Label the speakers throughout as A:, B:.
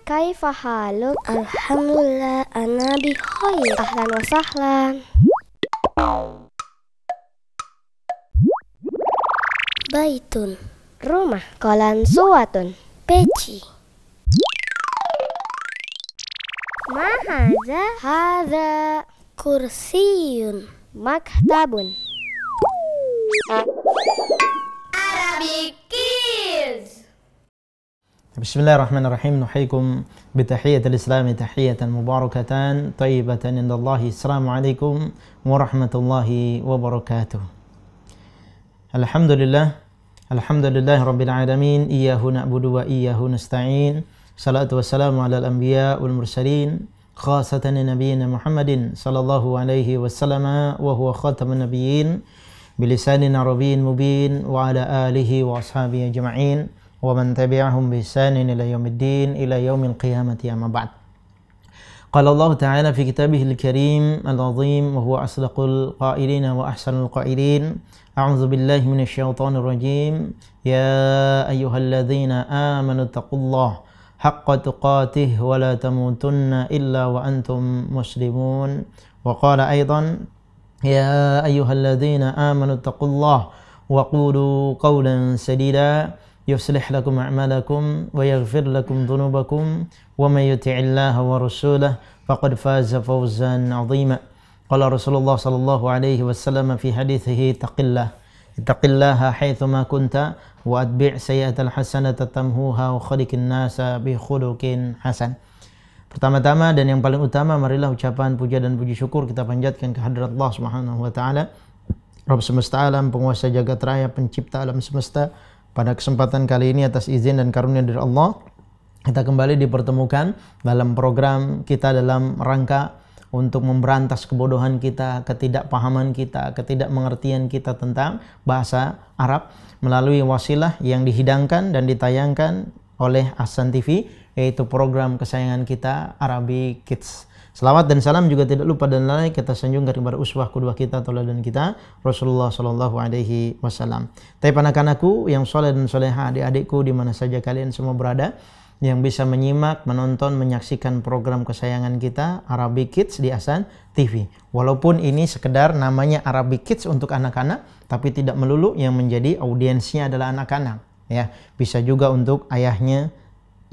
A: Kaifa haluk?
B: Alhamdulillah, ana bi khair.
A: Ahlan wa sahlan.
B: Baitun,
A: Rumah. Kolan suwatun.
B: peci.
A: Ma hadza? Hadza
B: Kursiyun,
A: maktabun.
C: Bismillahirrahmanirrahim. Nuhyikum bitahiyatil islami tahiyatan mubarakatan thayyibatan indallahi. Assalamualaikum warahmatullahi wabarakatuh. Alhamdulillahi rabbil alamin. Iyyahu na'budu wa iyyahu nasta'in. Salatu wassalamu ala al-anbiya wal mursalin, khasatan nabiyyina Muhammadin sallallahu alaihi wasallam wa huwa khatamun nabiyyin bilisanin arabiyyin mubin wa ala alihi wa ashabihi ajma'in wa man tabi'ahum bi ihsanin ila yaumiddin ila yaumil qiyamati amma ba'd. Qala Allah Ta'ala fi kitabihil karim al-azim wa huwa asdaqul qailin wa ahsanul qailin. A'udzu billahi minasy syaithanir rajim. Ya ayyuhalladzina amanu taqullaha haqqa tuqatih wa la tamutunna illa wa antum muslimun. Wa qala aidan ya ayyuhalladzina amanu taqullaha wa qulu qawlan sadida yuslih lakum a'malakum wa yaghfir lakum dhunubakum wa may yuti'illaha wa rasulahu faqad faza fawzan 'azima. Qala Rasulullah sallallahu alaihi wasallam fi hadithihi ittaqillaha haitsuma kunta wa atbi' sayyi'atal hasanata tamhuha wa khaliqin nasa bi khuluqin hasan. Pertama-tama dan yang paling utama, marilah ucapan puja dan puji syukur kita panjatkan ke hadirat Allah Subhanahu wa taala, Rabb semesta alam, penguasa jagat raya, pencipta alam semesta. Pada kesempatan kali ini atas izin dan karunia dari Allah, kita kembali dipertemukan dalam program kita dalam rangka untuk memberantas kebodohan kita, ketidakpahaman kita, ketidakmengertian kita tentang bahasa Arab melalui wasilah yang dihidangkan dan ditayangkan oleh Ahsan TV, yaitu program kesayangan kita, Arabic Kids. Selawat dan salam juga tidak lupa dan lalai kita sanjungkan kepada uswah kedua kita, tauladan kita, Rasulullah sallallahu alaihi wasallam. Tapi anak-anakku yang soleh dan soleha, adik-adikku di mana saja kalian semua berada, yang bisa menyimak, menonton, menyaksikan program kesayangan kita, Arabic Kids di Ahsan TV. Walaupun ini sekedar namanya Arabic Kids untuk anak-anak, tapi tidak melulu yang menjadi audiensnya adalah anak-anak. Ya, bisa juga untuk ayahnya,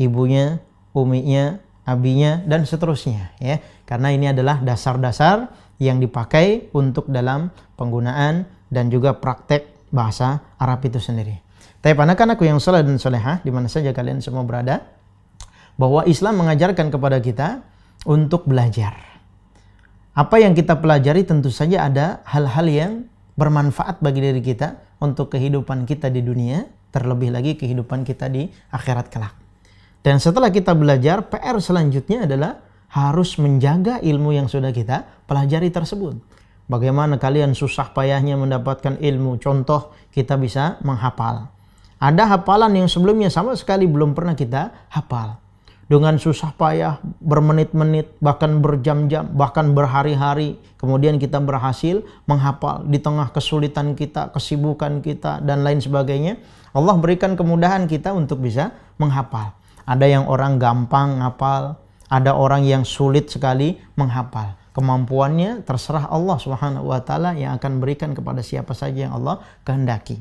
C: ibunya, uminya, abinya, dan seterusnya, ya, karena ini adalah dasar-dasar yang dipakai untuk dalam penggunaan dan juga praktek bahasa Arab itu sendiri. Tapi anak-anakku yang saleh dan salehah di mana saja kalian semua berada, bahwa Islam mengajarkan kepada kita untuk belajar. Apa yang kita pelajari tentu saja ada hal-hal yang bermanfaat bagi diri kita untuk kehidupan kita di dunia, terlebih lagi kehidupan kita di akhirat kelak. Dan setelah kita belajar, PR selanjutnya adalah harus menjaga ilmu yang sudah kita pelajari tersebut. Bagaimana kalian susah payahnya mendapatkan ilmu? Contoh, kita bisa menghafal. Ada hafalan yang sebelumnya sama sekali belum pernah kita hafal. Dengan susah payah, bermenit-menit, bahkan berjam-jam, bahkan berhari-hari, kemudian kita berhasil menghafal di tengah kesulitan kita, kesibukan kita, dan lain sebagainya. Allah berikan kemudahan kita untuk bisa menghafal. Ada yang orang gampang hafal, ada orang yang sulit sekali menghafal. Kemampuannya terserah Allah Subhanahu wa taala yang akan berikan kepada siapa saja yang Allah kehendaki.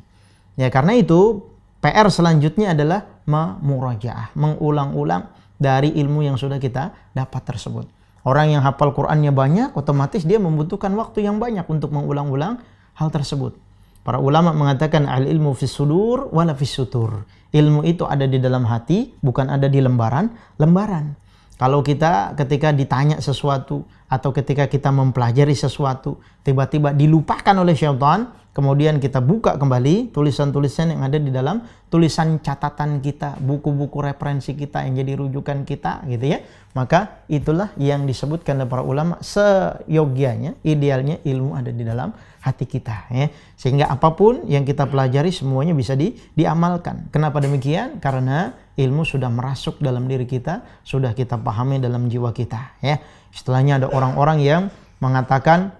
C: Ya, karena itu PR selanjutnya adalah memurajaah, mengulang-ulang dari ilmu yang sudah kita dapat tersebut. Orang yang hafal Qur'annya banyak, otomatis dia membutuhkan waktu yang banyak untuk mengulang-ulang hal tersebut. Para ulama mengatakan al-ilmu fis sudur wala fis sutur. Ilmu itu ada di dalam hati, bukan ada di lembaran. Kalau kita ketika ditanya sesuatu atau ketika kita mempelajari sesuatu, tiba-tiba dilupakan oleh syaitan, kemudian kita buka kembali tulisan-tulisan yang ada di dalam tulisan catatan kita, buku-buku referensi kita yang jadi rujukan kita, gitu ya. Maka itulah yang disebutkan oleh para ulama, seyogianya, idealnya ilmu ada di dalam hati kita, ya. Sehingga apapun yang kita pelajari semuanya bisa diamalkan. Kenapa demikian? Karena ilmu sudah merasuk dalam diri kita, sudah kita pahami dalam jiwa kita, ya. Istilahnya ada orang-orang yang mengatakan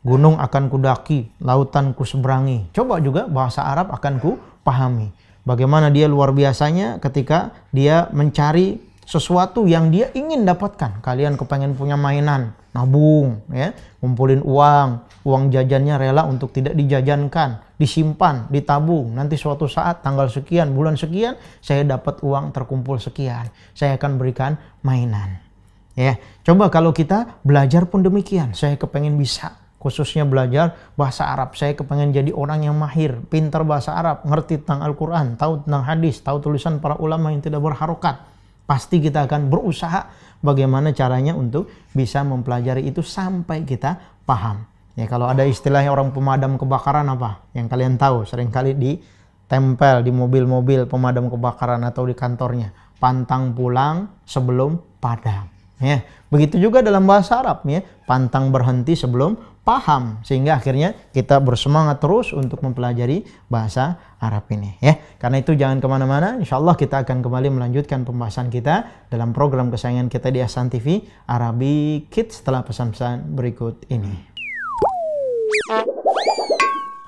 C: gunung akan kudaki, lautan kuseberangi. Coba juga bahasa Arab akan ku pahami. Bagaimana dia luar biasanya ketika dia mencari sesuatu yang dia ingin dapatkan. Kalian kepengen punya mainan, nabung, ya, ngumpulin uang jajannya rela untuk tidak dijajankan, disimpan, ditabung. Nanti suatu saat tanggal sekian, bulan sekian, saya dapat uang terkumpul sekian, saya akan berikan mainan. Ya, coba kalau kita belajar pun demikian. Saya kepengen bisa, khususnya belajar bahasa Arab. Saya kepengen jadi orang yang mahir, pintar bahasa Arab, ngerti tentang Al-Quran, tahu tentang hadis, tahu tulisan para ulama yang tidak berharokat. Pasti kita akan berusaha bagaimana caranya untuk bisa mempelajari itu sampai kita paham. Ya, kalau ada istilahnya orang pemadam kebakaran apa? Yang kalian tahu, seringkali ditempel di mobil-mobil pemadam kebakaran atau di kantornya. Pantang pulang sebelum padam. Ya, begitu juga dalam bahasa Arab, ya, pantang berhenti sebelum paham, sehingga akhirnya kita bersemangat terus untuk mempelajari bahasa Arab ini, ya. Karena itu jangan kemana-mana, insya Allah kita akan kembali melanjutkan pembahasan kita dalam program kesayangan kita di Ahsan TV Arabic Kids setelah pesan-pesan berikut ini.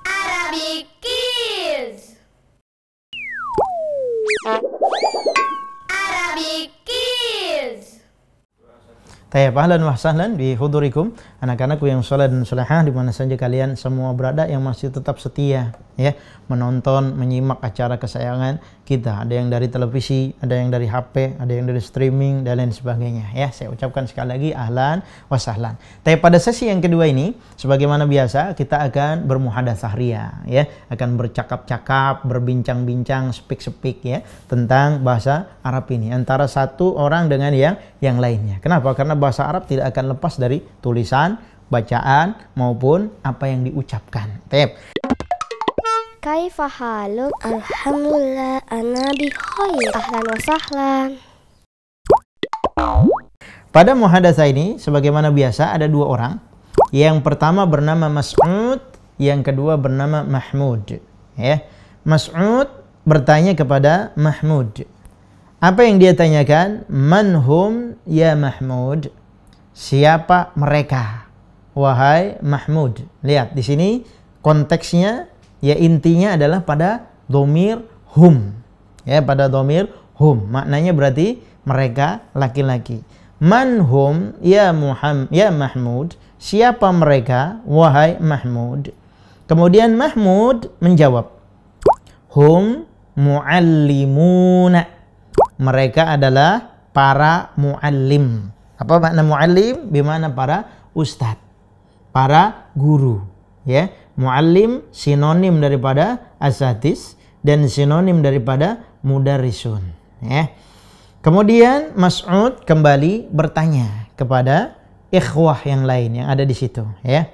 D: Arabic Kids. Arabic Kids.
C: Tayyib, ahlan wa sahlan bi hudurikum, anak-anakku yang soleh dan solehah di mana saja kalian semua berada yang masih tetap setia, ya, menonton, menyimak acara kesayangan kita. Ada yang dari televisi, ada yang dari HP, ada yang dari streaming dan lain sebagainya, ya. Saya ucapkan sekali lagi ahlan wa sahlan. Tapi pada sesi yang kedua ini, sebagaimana biasa kita akan bermuhadatsah ria, ya, akan bercakap-cakap, berbincang-bincang, speak-speak, ya, tentang bahasa Arab ini antara satu orang dengan yang lainnya. Kenapa? Karena bahasa Arab tidak akan lepas dari tulisan, bacaan maupun apa yang diucapkan. Tep.
A: Kaifa haluk?
B: Alhamdulillah, ana bi khair.
A: Ahlan wa sahlan.
C: Pada muhadatsah ini sebagaimana biasa ada dua orang. Yang pertama bernama Mas'ud, yang kedua bernama Mahmud, ya. Mas'ud bertanya kepada Mahmud. Apa yang dia tanyakan? Manhum ya Mahmud? Siapa mereka, wahai Mahmud? Lihat di sini konteksnya, ya, intinya adalah pada dhamir hum, ya, pada dhamir hum. Maknanya berarti mereka laki-laki. Manhum ya Mahmud? Siapa mereka, wahai Mahmud? Kemudian Mahmud menjawab, hum muallimuna. Mereka adalah para muallim. Apa makna muallim? Bimana para ustadz, para guru, ya. Muallim sinonim daripada asatidz dan sinonim daripada mudarrisun, ya. Kemudian Mas'ud kembali bertanya kepada ikhwah yang lain yang ada di situ, ya.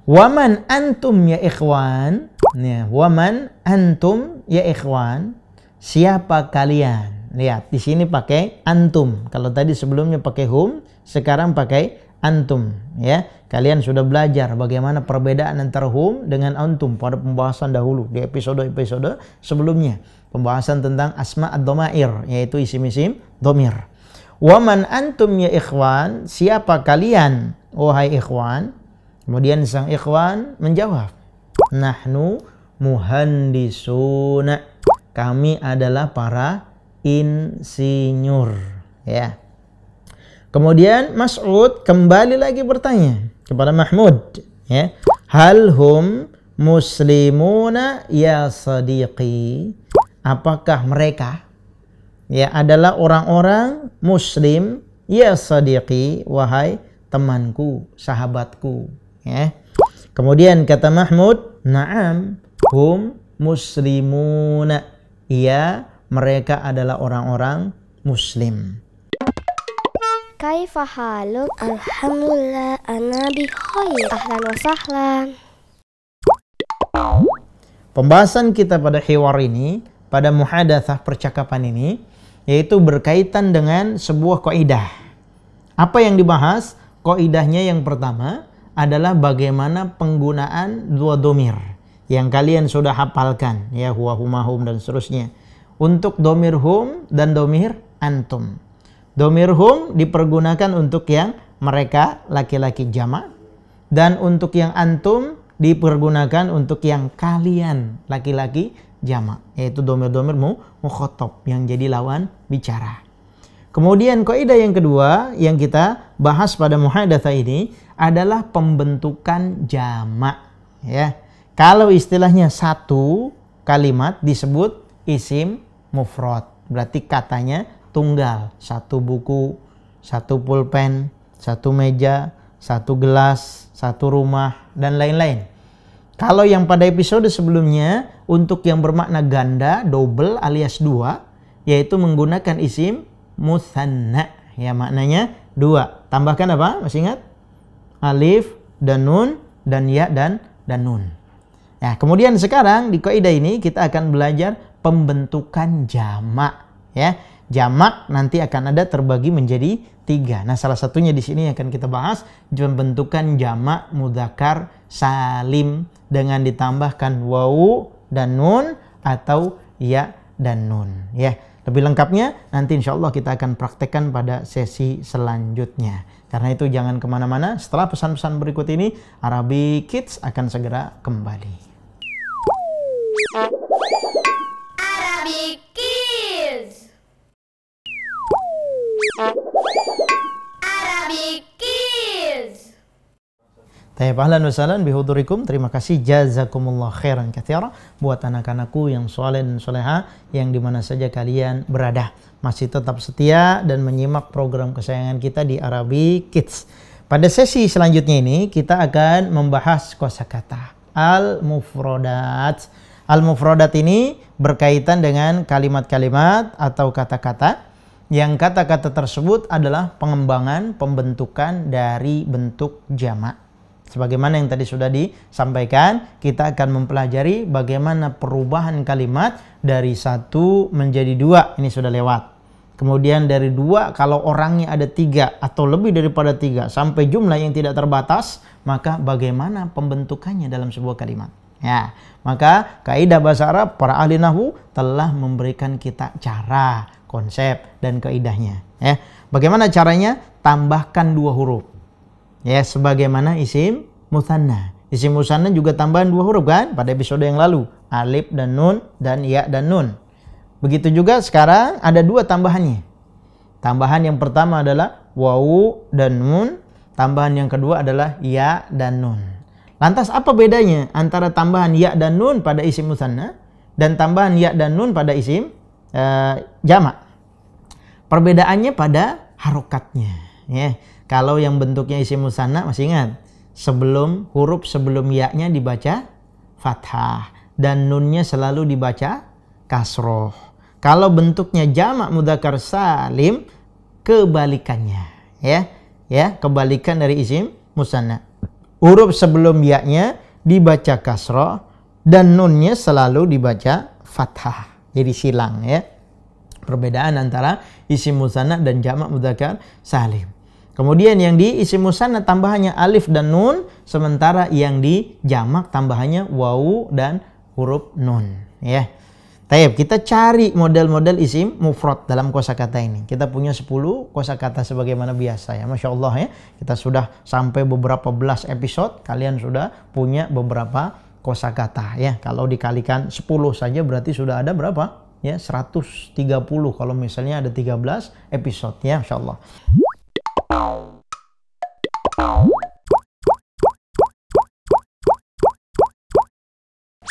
C: Waman antum ya ikhwan? Ya, waman antum ya ikhwan? Siapa kalian? Lihat, di sini pakai antum. Kalau tadi sebelumnya pakai hum, sekarang pakai antum, ya. Kalian sudah belajar bagaimana perbedaan antara hum dengan antum pada pembahasan dahulu di episode-episode sebelumnya. Pembahasan tentang asma ad-dhamair, yaitu isim-isim dhamir. Waman antum ya ikhwan? Siapa kalian, wahai ikhwan? Kemudian sang ikhwan menjawab, nahnu muhandisuna. Kami adalah para insinyur, ya. Kemudian Mas'ud kembali lagi bertanya kepada Mahmud, ya. Hal hum muslimuna ya sadiqi? Apakah mereka, ya, adalah orang-orang muslim ya sadiqi, wahai temanku, sahabatku, ya. Kemudian kata Mahmud, na'am hum muslimuna. Iya, mereka adalah orang-orang muslim.
A: Kaifa haluk?
B: Alhamdulillah, ana bi khair.
A: Ahlan wa sahlan.
C: Pembahasan kita pada hiwar ini, pada muhadatsah percakapan ini, yaitu berkaitan dengan sebuah kaidah. Apa yang dibahas? Kaidahnya yang pertama adalah bagaimana penggunaan dua dhamir yang kalian sudah hafalkan, ya, huwa, huma, hum dan seterusnya. Untuk dhamir hum dan dhamir antum. Dhamir hum dipergunakan untuk yang mereka laki-laki jamak, dan untuk yang antum dipergunakan untuk yang kalian laki-laki jamak, yaitu dhamir-dhamir mukhatab yang jadi lawan bicara. Kemudian kaidah yang kedua yang kita bahas pada muhadatsah ini adalah pembentukan jamak, ya. Kalau istilahnya satu kalimat disebut isim mufrad, berarti katanya tunggal, satu buku, satu pulpen, satu meja, satu gelas, satu rumah, dan lain-lain. Kalau yang pada episode sebelumnya untuk yang bermakna ganda, double alias dua, yaitu menggunakan isim mutsanna, ya, maknanya dua. Tambahkan apa? Masih ingat? Alif dan nun dan ya dan nun. Ya, kemudian sekarang di kaidah ini kita akan belajar pembentukan jamak, ya. Jamak nanti akan ada terbagi menjadi 3. Nah, salah satunya di sini akan kita bahas pembentukan jamak mudzakkar salim dengan ditambahkan wawu dan nun atau ya dan nun, ya. Lebih lengkapnya nanti insya Allah kita akan praktekkan pada sesi selanjutnya. Karena itu jangan kemana-mana. Setelah pesan-pesan berikut ini, Arabic Kids akan segera kembali.
D: Arabic Kids. Arabic Kids.
C: Tayyib, ahlan wa sahlan bihudurikum. Terima kasih, jazakumullah khairan katsira buat anak-anakku yang soleh dan soleha yang dimana saja kalian berada. Masih tetap setia dan menyimak program kesayangan kita di Arabic Kids. Pada sesi selanjutnya ini kita akan membahas kosakata al-mufrodat. Al-mufrodat ini berkaitan dengan kalimat-kalimat atau kata-kata yang kata-kata tersebut adalah pengembangan pembentukan dari bentuk jamak. Sebagaimana yang tadi sudah disampaikan, kita akan mempelajari bagaimana perubahan kalimat dari satu menjadi dua. Ini sudah lewat. Kemudian dari dua, kalau orangnya ada 3 atau lebih daripada 3 sampai jumlah yang tidak terbatas, maka bagaimana pembentukannya dalam sebuah kalimat. Ya, maka kaidah bahasa Arab, para ahli nahwu telah memberikan kita cara, konsep, dan kaidahnya. Ya, bagaimana caranya? Tambahkan 2 huruf. Ya, sebagaimana isim mutsanna. Isim mutsanna juga tambahan 2 huruf kan? Pada episode yang lalu, alif dan nun dan ya dan nun. Begitu juga sekarang ada 2 tambahannya. Tambahan yang pertama adalah wawu dan nun. Tambahan yang kedua adalah ya dan nun. Lantas apa bedanya antara tambahan ya dan nun pada isim mutsanna dan tambahan ya dan nun pada isim jamak? Perbedaannya pada harokatnya. Ya. Kalau yang bentuknya isim mutsanna masih ingat, huruf sebelum ya-nya dibaca fathah dan nunnya selalu dibaca kasroh. Kalau bentuknya jamak mudzakkar salim, kebalikannya, ya, kebalikan dari isim mutsanna. Huruf sebelum ya-nya dibaca kasroh dan nunnya selalu dibaca fathah. Jadi silang, ya. Perbedaan antara isim mutsanna dan jamak mudzakkar salim. Kemudian yang di isim mutsanna tambahannya alif dan nun, sementara yang di jamak tambahannya wawu dan huruf nun, ya. Tayyib, kita cari model-model isim mufrad dalam kosakata ini. Kita punya 10 kosakata sebagaimana biasa, ya. Masya Allah, ya. Kita sudah sampai beberapa belas episode, kalian sudah punya beberapa kosakata, ya. Kalau dikalikan 10 saja berarti sudah ada berapa? Ya, 130 kalau misalnya ada 13 episode, ya. Masya Allah.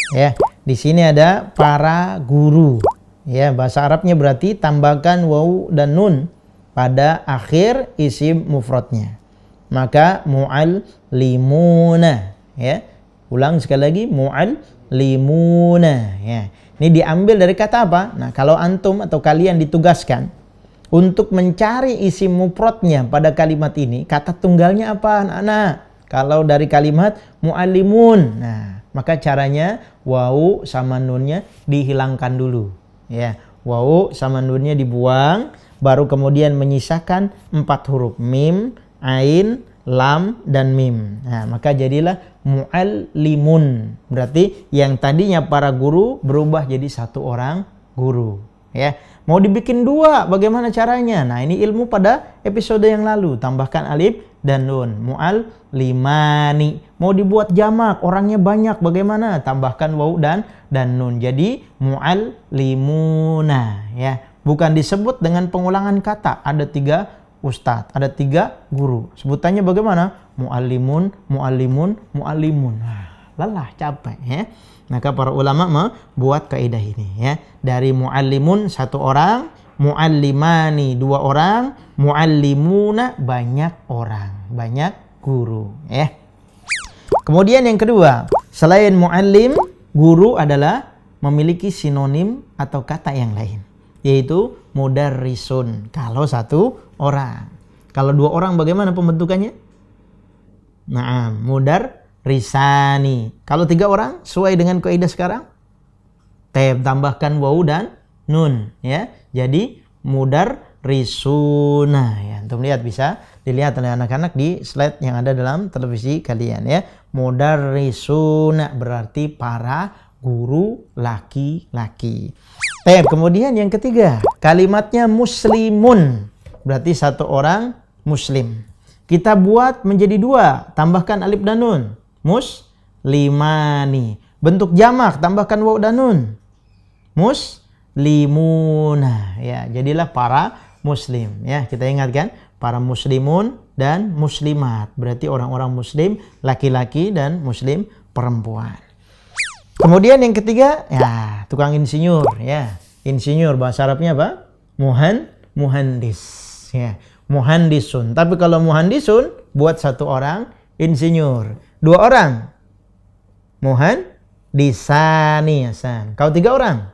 C: Ya, di sini ada para guru. Ya, bahasa Arabnya berarti tambahkan wawu dan nun pada akhir isim mufradnya. Maka mu'allimuna, ya. Ulang sekali lagi, mu'allimuna, ya. Ini diambil dari kata apa? Nah, kalau antum atau kalian ditugaskan untuk mencari isim mufradnya pada kalimat ini, kata tunggalnya apa, anak-anak? Kalau dari kalimat mu'allimun, nah, maka caranya wawu sama nunnya dihilangkan dulu, ya. Wawu sama nunnya dibuang, baru kemudian menyisakan 4 huruf, mim, ain, lam, dan mim. Nah, maka jadilah mu'allimun. Berarti yang tadinya para guru berubah jadi 1 orang guru, ya. Mau dibikin 2, bagaimana caranya? Nah, ini ilmu pada episode yang lalu. Tambahkan alif dan nun. Mu'allimani. Mau dibuat jamak, orangnya banyak, bagaimana? Tambahkan wawu dan nun. Jadi mu'allimuna, ya. bukan disebut dengan pengulangan kata. Ada 3 ustadz, ada 3 guru. Sebutannya bagaimana? Muallimun, muallimun, muallimun. Lelah, capek ya. Maka para ulama membuat kaidah ini ya. Dari muallimun 1 orang, muallimani 2 orang, muallimuna banyak orang, banyak guru ya. Kemudian yang kedua, selain muallim, guru adalah memiliki sinonim atau kata yang lain, yaitu mudarrisun kalau 1 orang. Kalau 2 orang bagaimana pembentukannya? Nah, mudarrisani. Kalau 3 orang sesuai dengan kaidah sekarang, tambahkan wawu dan nun ya. Jadi mudarrisuna ya. Untuk lihat bisa dilihat oleh anak-anak di slide yang ada dalam televisi kalian ya. Mudarrisuna berarti para guru laki-laki. Kemudian yang ketiga, kalimatnya muslimun. Berarti 1 orang muslim. Kita buat menjadi 2, tambahkan alif dan nun. Muslimani. Bentuk jamak, tambahkan waw dan nun. Muslimuna. Ya, jadilah para muslim. Ya, kita ingatkan para muslimun dan muslimat. Berarti orang-orang muslim laki-laki dan muslim perempuan. Kemudian yang ketiga, ya, tukang insinyur. Ya, insinyur bahasa Arabnya apa? Muhandis. Ya. Muhandisun. Tapi kalau muhandisun buat 1 orang insinyur. 2 orang muhandisani. Kalau 3 orang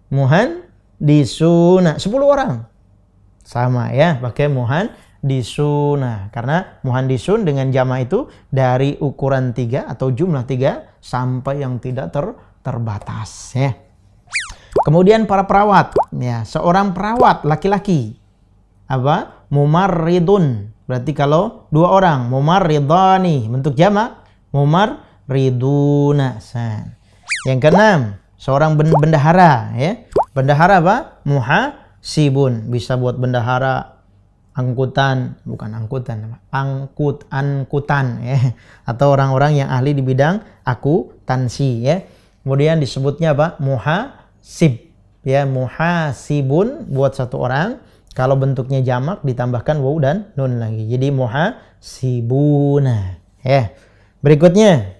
C: muhandisuna. 10 orang sama ya, pakai muhandisuna. Karena muhandisun dengan jama itu dari ukuran 3 atau jumlah 3 sampai yang tidak terbatas ya. Kemudian para perawat ya, seorang perawat laki-laki apa? Mumarridun. Berarti kalau 2 orang, mumarridani. Bentuk jamak, mumarriduna. Yang keenam, seorang bendahara ya. Bendahara apa? Muhasibun. Bisa buat bendahara angkutan, bukan angkutan, angkutan ya. Atau orang-orang yang ahli di bidang akuntansi ya. Kemudian disebutnya apa? Muhasib ya, muhasibun buat 1 orang. Kalau bentuknya jamak ditambahkan waw dan nun lagi. Jadi muhasibuna. Ya. Berikutnya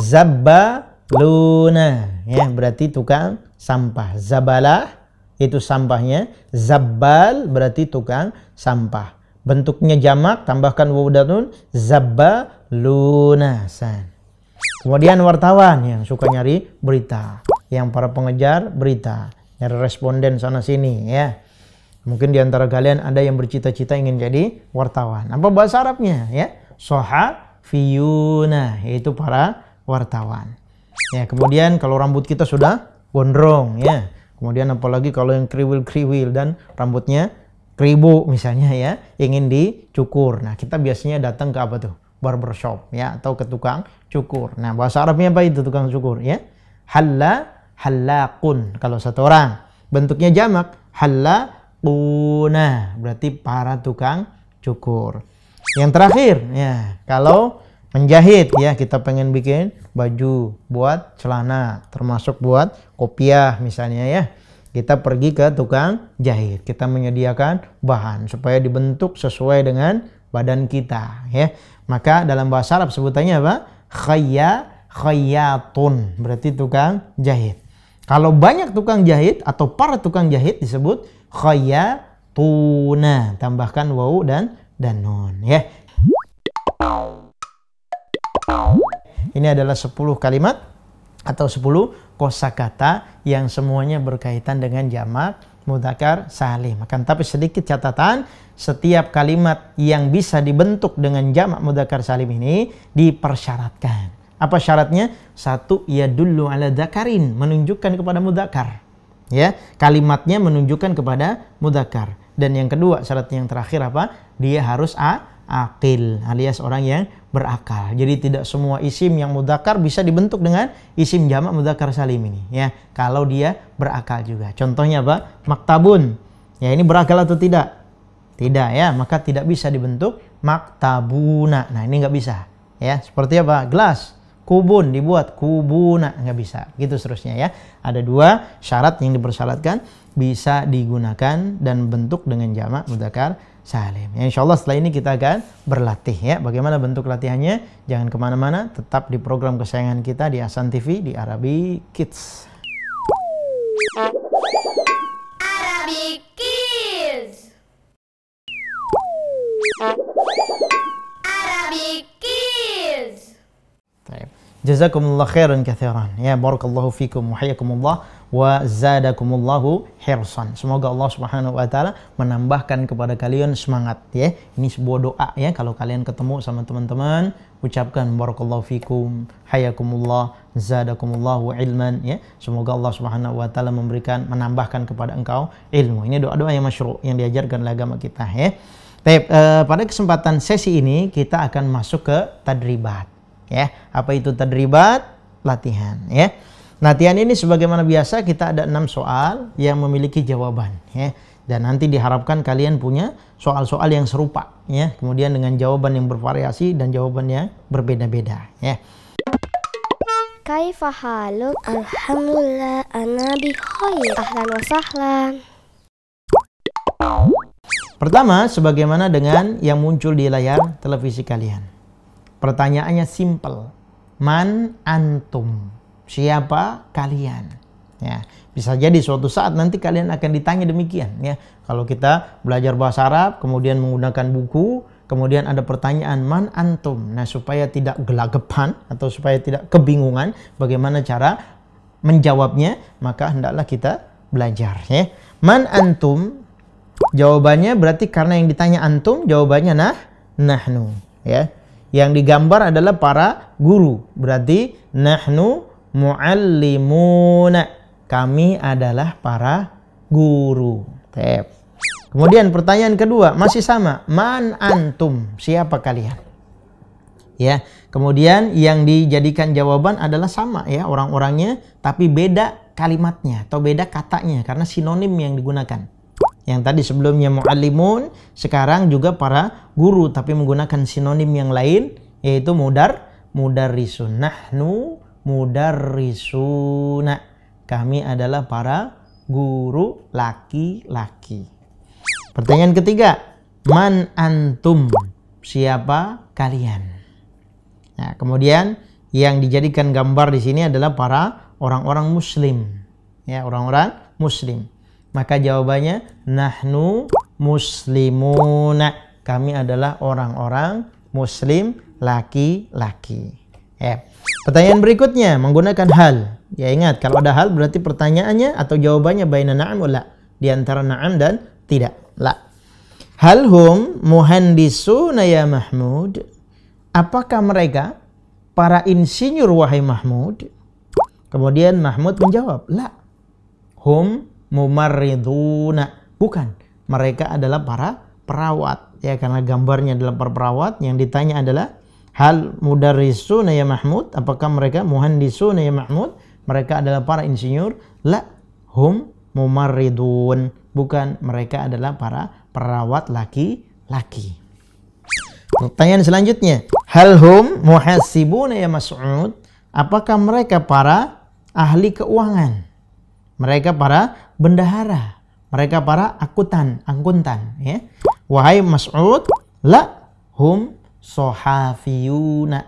C: zabbaluna. Ya, berarti tukang sampah. Zabalah itu sampahnya. Zabbal berarti tukang sampah. Bentuknya jamak tambahkan waw dan nun. Zabbaluna. Kemudian wartawan yang suka nyari berita, yang para pengejar berita, nyari responden sana sini ya. Mungkin di antara kalian ada yang bercita-cita ingin jadi wartawan. Apa bahasa Arabnya ya? Sohafiyuna, yaitu para wartawan. Ya, kemudian kalau rambut kita sudah gondrong ya. Kemudian apalagi kalau yang kriwil-kriwil dan rambutnya kribo misalnya ya, ingin dicukur. Nah, kita biasanya datang ke apa tuh? Barbershop ya, atau ke tukang cukur. Nah, bahasa Arabnya apa itu tukang cukur ya? Hallaqun kalau 1 orang. Bentuknya jamak, hallaquna, berarti para tukang cukur. Yang terakhir ya, kalau menjahit ya, kita pengen bikin baju, buat celana, termasuk buat kopiah misalnya ya. Kita pergi ke tukang jahit, kita menyediakan bahan supaya dibentuk sesuai dengan badan kita ya. Maka dalam bahasa Arab sebutannya apa? Khayyatun, berarti tukang jahit. Kalau banyak tukang jahit atau para tukang jahit disebut khayyatuna, tambahkan wawu dan nun ya. Ini adalah 10 kalimat atau 10 kosakata yang semuanya berkaitan dengan jamak mudzakkar salim. Akan tapi sedikit catatan, setiap kalimat yang bisa dibentuk dengan jamak mudzakkar salim ini dipersyaratkan. Apa syaratnya? 1, yadullu ala dzakarin, menunjukkan kepada mudzakkar. Ya, kalimatnya menunjukkan kepada mudzakkar. Dan yang kedua, syarat yang terakhir apa? Dia harus aqil, alias orang yang berakal. Jadi tidak semua isim yang mudzakkar bisa dibentuk dengan isim jamak mudzakkar salim ini ya, kalau dia berakal juga. Contohnya apa? Maktabun. Ya, ini berakal atau tidak? Tidak ya, maka tidak bisa dibentuk maktabuna. Nah, ini nggak bisa ya. Seperti apa? Gelas. Kubun dibuat kubuna, nggak bisa. Gitu seterusnya ya. Ada 2 syarat yang dipersyaratkan. bisa digunakan dan bentuk dengan jamak mudzakkar salim. Ya, insya Allah setelah ini kita akan berlatih ya. Bagaimana bentuk latihannya? Jangan kemana-mana, tetap di program kesayangan kita di Ahsan TV di Arabic Kids.
D: Arabic Kids. Arabic Kids.
C: Jazakumullah khairan katsiran. Ya, barakallahu fikum wa hayyakumullah wa zadakumullahu hirsan. Semoga Allah Subhanahu wa taala menambahkan kepada kalian semangat ya. Ini sebuah doa ya, kalau kalian ketemu sama teman-teman, ucapkan barakallahu fikum, hayyakumullah, zadakumullahu ilman ya. Semoga Allah Subhanahu wa taala menambahkan kepada engkau ilmu. Ini doa-doa yang masyru' yang diajarkan oleh agama kita ya. Baik, pada kesempatan sesi ini kita akan masuk ke tadribat. Ya, apa itu tadribat? Latihan ya. Latihan ini sebagaimana biasa kita ada 6 soal yang memiliki jawaban ya. Dan nanti diharapkan kalian punya soal-soal yang serupa ya. Kemudian dengan jawaban yang bervariasi dan jawaban yang berbeda-beda ya.
A: Kaifa haluk?
B: Alhamdulillah, ana bi khair.
A: Ahlan wa sahlan.
C: Pertama, sebagaimana dengan yang muncul di layar televisi kalian. Pertanyaannya simple. Man antum? Siapa kalian? Ya, bisa jadi suatu saat nanti kalian akan ditanya demikian ya. Kalau kita belajar bahasa Arab, kemudian menggunakan buku, kemudian ada pertanyaan man antum. Nah, supaya tidak gelagapan atau supaya tidak kebingungan bagaimana cara menjawabnya, maka hendaklah kita belajar ya. Man antum? Jawabannya berarti karena yang ditanya antum, jawabannya nahnu ya. Yang digambar adalah para guru. Berarti nahnu muallimuna. Kami adalah para guru. Kemudian pertanyaan kedua masih sama. Man antum? Siapa kalian? Ya. Kemudian yang dijadikan jawaban adalah sama ya orang-orangnya, tapi beda kalimatnya atau beda katanya karena sinonim yang digunakan. Yang tadi sebelumnya muallimun, sekarang juga para guru tapi menggunakan sinonim yang lain yaitu mudarrisun. Nahnu mudarrisuna. Kami adalah para guru laki-laki. Pertanyaan ketiga, man antum? Siapa kalian? Nah, kemudian yang dijadikan gambar di sini adalah para orang-orang muslim. Ya, orang-orang muslim. Maka jawabannya nahnu muslimuna. Kami adalah orang-orang muslim laki-laki. Ya. Pertanyaan berikutnya menggunakan hal. Ya, ingat kalau ada hal berarti pertanyaannya atau jawabannya baina na'am wa la. Di antara na'am dan tidak. La. Hal hum muhandisuna ya Mahmud? Apakah mereka para insinyur wahai Mahmud? Kemudian Mahmud menjawab, la. Hum mumarriduna. Bukan, mereka adalah para perawat ya, karena gambarnya adalah para perawat. Yang ditanya adalah hal mudarrisuna ya Mahmud? Apakah mereka muhandisuna ya Mahmud? Mereka adalah para insinyur. La, hum mumarridun. Bukan, mereka adalah para perawat laki-laki. Pertanyaan selanjutnya, hal hum muhasibuna ya Mas'ud? Apakah mereka para ahli keuangan? Mereka para bendahara, mereka para akuntan ya. Wahai Mas'ud, la hum sohafiyuna.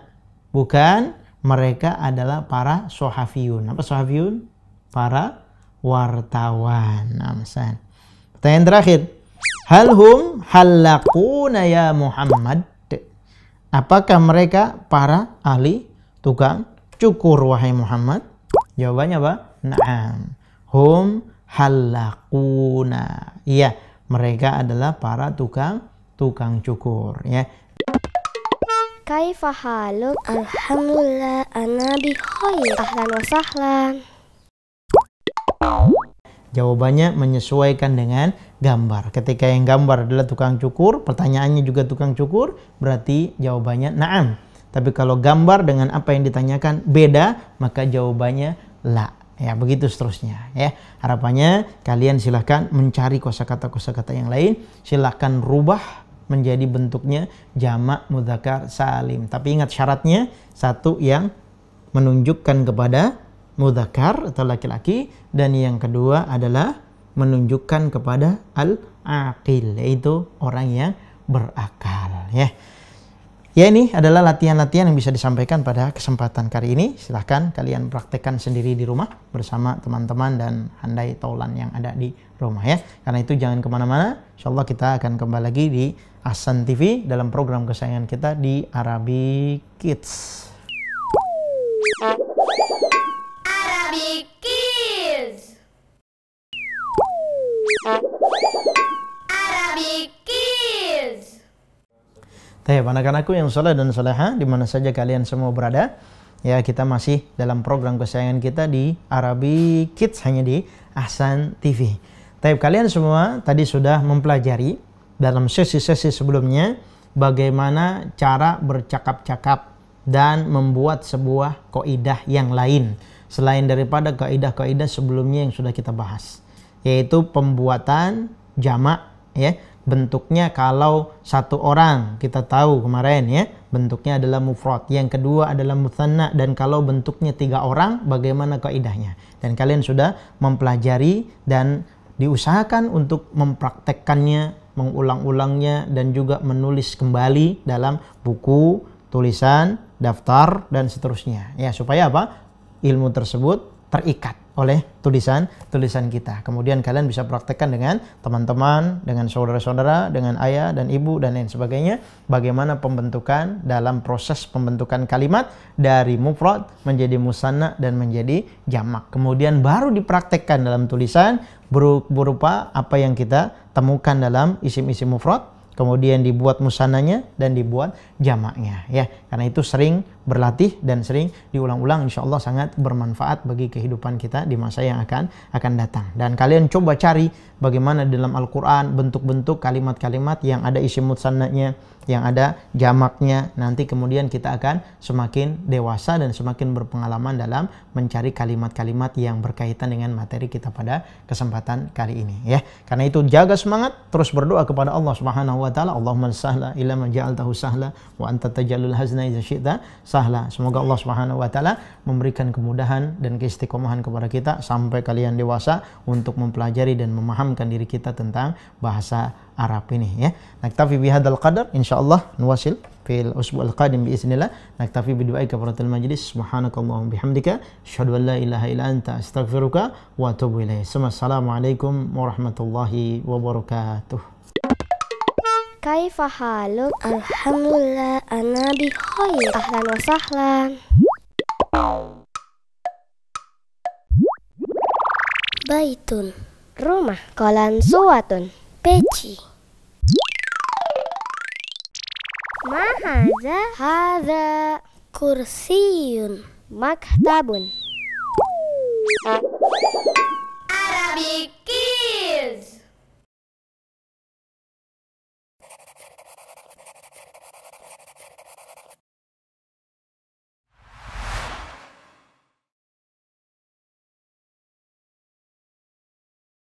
C: Bukan, mereka adalah para sohafiyun. Apa sohafiyun? Para wartawan. Namsan. Pertanyaan terakhir, hal hum halakuna ya Muhammad? Apakah mereka para ahli tukang cukur wahai Muhammad? Jawabannya apa? Na'am. Hum halakuna. Iya, mereka adalah para tukang cukur ya.
A: Kaifa haluk?
B: Alhamdulillah, ana bi khair.
A: Ahlan wa sahlan.
C: Jawabannya menyesuaikan dengan gambar. Ketika yang gambar adalah tukang cukur, pertanyaannya juga tukang cukur, berarti jawabannya na'am. Tapi kalau gambar dengan apa yang ditanyakan beda, maka jawabannya la. Ya, begitu seterusnya ya. Harapannya kalian silahkan mencari kosakata-kosakata yang lain, silahkan rubah menjadi bentuknya jamak mudzakkar salim. Tapi ingat syaratnya, satu yang menunjukkan kepada mudzakkar atau laki-laki, dan yang kedua adalah menunjukkan kepada al-aqil, yaitu orang yang berakal, ya. Ya, ini adalah latihan-latihan yang bisa disampaikan pada kesempatan kali ini. Silahkan kalian praktekkan sendiri di rumah bersama teman-teman dan handai taulan yang ada di rumah, ya. Karena itu jangan kemana-mana. InsyaAllah kita akan kembali lagi di Ahsan TV dalam program kesayangan kita di Arabic Kids.
D: Arabic Kids. Arabic Kids.
C: Anak-anakku yang saleh dan saleha, di mana saja kalian semua berada, ya, kita masih dalam program kesayangan kita di Arabic Kids hanya di Ahsan TV. Kalian semua tadi sudah mempelajari dalam sesi-sesi sebelumnya bagaimana cara bercakap-cakap dan membuat sebuah kaidah yang lain selain daripada kaidah-kaidah sebelumnya yang sudah kita bahas, yaitu pembuatan jamak, ya. Bentuknya kalau satu orang, kita tahu kemarin, ya, bentuknya adalah mufrad. Yang kedua adalah mutsanna, dan kalau bentuknya 3 orang bagaimana kaidahnya. Dan kalian sudah mempelajari dan diusahakan untuk mempraktekkannya, mengulang-ulangnya, dan juga menulis kembali dalam buku, tulisan, daftar, dan seterusnya. Ya, supaya apa? Ilmu tersebut terikat oleh tulisan kita. Kemudian kalian bisa praktekkan dengan teman-teman, dengan saudara-saudara, dengan ayah dan ibu dan lain sebagainya. Bagaimana pembentukan dalam proses pembentukan kalimat dari mufrad menjadi musanna dan menjadi jamak. Kemudian baru dipraktekkan dalam tulisan berupa apa yang kita temukan dalam isim-isim mufrad. Kemudian dibuat musannanya dan dibuat jamaknya, ya. Karena itu sering berlatih dan sering diulang-ulang, insya Allah sangat bermanfaat bagi kehidupan kita di masa yang akan datang. Dan kalian coba cari bagaimana dalam Al-Quran bentuk-bentuk kalimat-kalimat yang ada isim musannanya, yang ada jamaknya. Nanti kemudian kita akan semakin dewasa dan semakin berpengalaman dalam mencari kalimat-kalimat yang berkaitan dengan materi kita pada kesempatan kali ini, ya. Karena itu jaga semangat, terus berdoa kepada Allah Subhanahu wa taala. Allahumma sahla ila ma ja'altahu sahla wa anta taj'alul hazna idza syi'ta sahla. Semoga Allah Subhanahu wa taala memberikan kemudahan dan keistiqomahan kepada kita sampai kalian dewasa untuk mempelajari dan memahamkan diri kita tentang bahasa Arab ini, ya. Naktafi bihadzal qadar, insyaallah nuwasil fil usbu' al-qadim biiznillah. Naktafi bidu'ai kafaratul majlis. Subhanakallahumma bihamdika asyhadu an la ilaha illa anta astaghfiruka wa atubu ilaik. Assalamualaikum warahmatullahi wabarakatuh.
A: Kaifa haluk?
B: Alhamdulillah, ana bi khair.
A: Ahlan wa sahlan.
B: Baitun.
A: Rumah. Qalan suwatun.
B: Peci.
A: Ma hadza? Hadza
B: Kursiyun.
A: maktabun.
D: Arabic